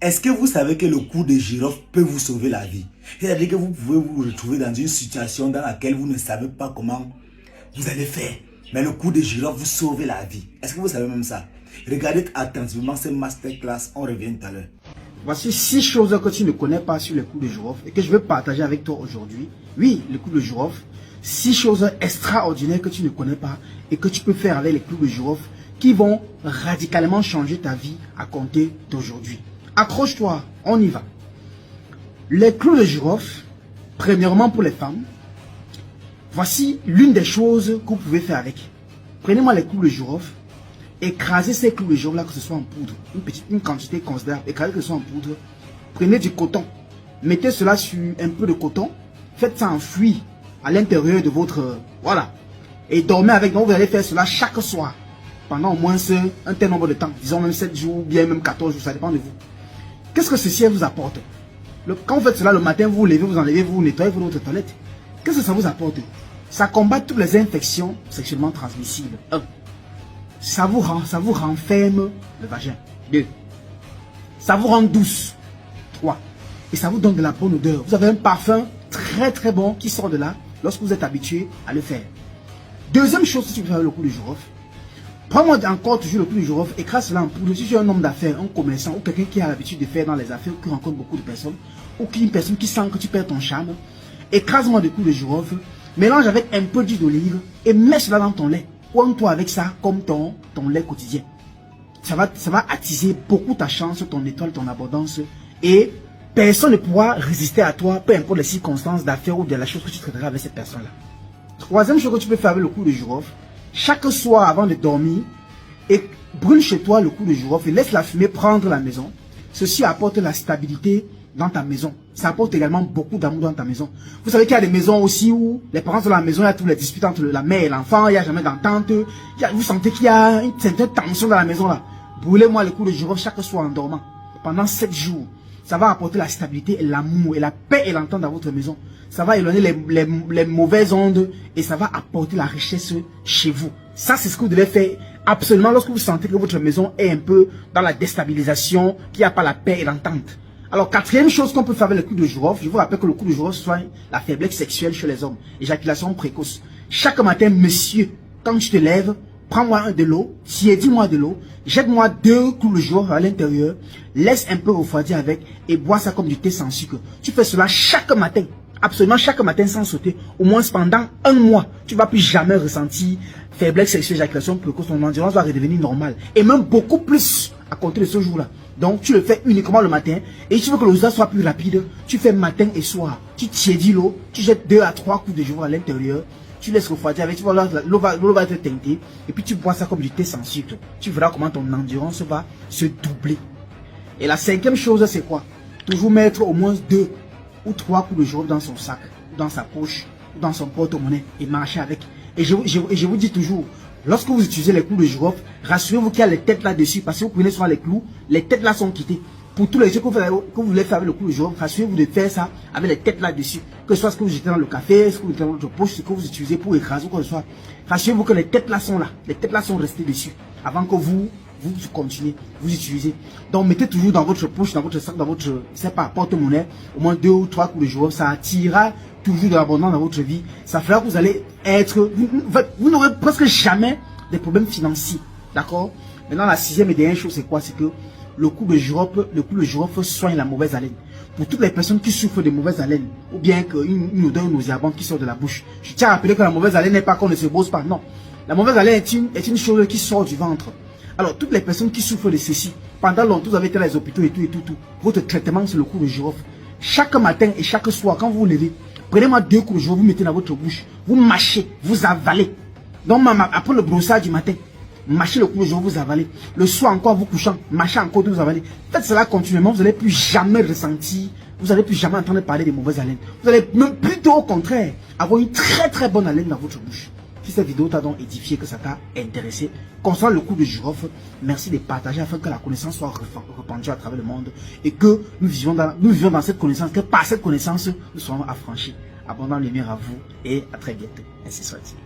Est-ce que vous savez que le coup de girofle peut vous sauver la vie? C'est-à-dire que vous pouvez vous retrouver dans une situation dans laquelle vous ne savez pas comment vous allez faire. Mais le coup de girofle vous sauve la vie. Est-ce que vous savez même ça? Regardez attentivement ce masterclass. On revient tout à l'heure. Voici 6 choses que tu ne connais pas sur le coup de girofle et que je veux partager avec toi aujourd'hui. Oui, le coup de girofle. 6 choses extraordinaires que tu ne connais pas et que tu peux faire avec les coups de girofle qui vont radicalement changer ta vie à compter d'aujourd'hui. Accroche-toi, on y va. Les clous de girofle, premièrement pour les femmes, voici l'une des choses que vous pouvez faire avec. Prenez-moi les clous de girofle, écrasez ces clous de girofle là, que ce soit en poudre, une quantité considérable, écrasez que ce soit en poudre. Prenez du coton, mettez cela sur un peu de coton, faites ça enfouir à l'intérieur de votre... Voilà. Et dormez avec, donc vous allez faire cela chaque soir, pendant au moins un tel nombre de temps, disons même 7 jours, bien même 14 jours, ça dépend de vous. Qu'est-ce que ceci vous apporte? Quand vous faites cela le matin, vous vous levez, vous enlevez, vous nettoyez votre toilette. Qu'est-ce que ça vous apporte? Ça combat toutes les infections sexuellement transmissibles. 1. Ça vous renferme le vagin. 2. Ça vous rend douce. 3. Et ça vous donne de la bonne odeur. Vous avez un parfum très bon qui sort de là lorsque vous êtes habitué à le faire. Deuxième chose, si tu veux faire le coup de girofle, prends-moi encore toujours le coup de girofle, écrase cela en poudre. Si tu es un homme d'affaires, un commerçant ou quelqu'un qui a l'habitude de faire dans les affaires, qui rencontre beaucoup de personnes, ou une personne qui sent que tu perds ton charme, écrase-moi des coups de girofle, mélange avec un peu d'huile d'olive et mets cela dans ton lait. Coins-toi avec ça comme ton lait quotidien. Ça va attiser beaucoup ta chance, ton étoile, ton abondance et personne ne pourra résister à toi, peu importe les circonstances d'affaires ou de la chose que tu traiteras avec cette personne-là. Troisième chose que tu peux faire avec le coup de girofle, chaque soir avant de dormir, et brûle chez toi le coup de girofle et laisse la fumée prendre la maison. Ceci apporte la stabilité dans ta maison. Ça apporte également beaucoup d'amour dans ta maison. Vous savez qu'il y a des maisons aussi où les parents sont dans la maison, il y a tous les disputes entre la mère et l'enfant, il n'y a jamais d'entente. Vous sentez qu'il y a une certaine tension dans la maison là. Brûlez-moi le coup de girofle chaque soir en dormant. Pendant 7 jours. Ça va apporter la stabilité et l'amour et la paix et l'entente dans votre maison. Ça va éloigner les mauvaises ondes et ça va apporter la richesse chez vous. Ça, c'est ce que vous devez faire absolument lorsque vous sentez que votre maison est un peu dans la déstabilisation, qu'il n'y a pas la paix et l'entente. Alors, quatrième chose qu'on peut faire avec le coup de girofle, je vous rappelle que le coup de girofle soigne la faiblesse sexuelle chez les hommes, éjaculation précoce. Chaque matin, monsieur, quand tu te lèves, prends-moi de l'eau, tiédis-moi de l'eau, jette-moi 2 clous de girofle à l'intérieur, laisse un peu refroidir avec et bois ça comme du thé sans sucre. Tu fais cela chaque matin, absolument chaque matin sans sauter, au moins pendant 1 mois. Tu ne vas plus jamais ressentir faiblesse sexuelle, éjaculation précoce, ton endurance va redevenir normale. Et même beaucoup plus à compter de ce jour-là. Donc tu le fais uniquement le matin et si tu veux que le résultat soit plus rapide, tu fais matin et soir. Tu tiédis l'eau, tu jettes 2 à 3 coups de girofle à l'intérieur. Tu laisses refroidir avec, tu vois, l'eau va être teintée et puis tu bois ça comme du thé sans sucre. Tu verras comment ton endurance va se doubler. Et la 5e chose, c'est quoi? Toujours mettre au moins 2 ou 3 coups de girofle dans son sac, dans sa poche, dans son porte-monnaie et marcher avec. Et je vous dis toujours, lorsque vous utilisez les clous de girofle, rassurez-vous qu'il y a les têtes là-dessus parce que vous prenez souvent les clous, les têtes là sont quittées. Pour tous les jeux que vous voulez faire avec le coup de girofle, rassurez-vous de faire ça avec les têtes là-dessus. Que ce soit ce que vous jetez dans le café, ce que vous mettez dans votre poche, ce que vous utilisez pour écraser ou quoi que ce soit. Rassurez-vous que les têtes là sont là. Les têtes là sont restées dessus. Avant que vous continuez, vous utilisez. Donc mettez toujours dans votre poche, dans votre sac, dans votre, c'est pas, porte-monnaie, au moins 2 ou 3 coups de girofle. Ça attirera toujours de l'abondance dans votre vie. Ça fera que vous allez être, vous n'aurez presque jamais des problèmes financiers. D'accord? Maintenant, la 6e et dernière chose, c'est quoi? C'est que le coup de girofle soigne la mauvaise haleine. Pour toutes les personnes qui souffrent de mauvaise haleine, ou bien qu'une odeur nauséabonde qui sort de la bouche. Je tiens à rappeler que la mauvaise haleine n'est pas qu'on ne se bosse pas, non. La mauvaise haleine est une chose qui sort du ventre. Alors, toutes les personnes qui souffrent de ceci, pendant longtemps, vous avez été dans les hôpitaux et tout, votre traitement, c'est le coup de girofle. Chaque matin et chaque soir, quand vous vous levez, prenez-moi 2 coups de girofle, vous mettez dans votre bouche, vous mâchez, vous avalez. Donc, après le brossage du matin, mâchez le coup de girofle, vous avalez. Le soir encore, vous couchant, mâchez encore, vous avalez. Faites cela continuellement, vous n'allez plus jamais ressentir, vous n'allez plus jamais entendre parler de mauvaise haleine. Vous allez même plutôt au contraire avoir une très bonne haleine dans votre bouche. Si cette vidéo t'a donc édifié, que ça t'a intéressé, concernant le coup de girofle, merci de partager afin que la connaissance soit répandue à travers le monde et que nous vivions dans cette connaissance, que par cette connaissance, nous soyons affranchis. Abondant lumière à vous et à très bientôt. Ainsi soit-il.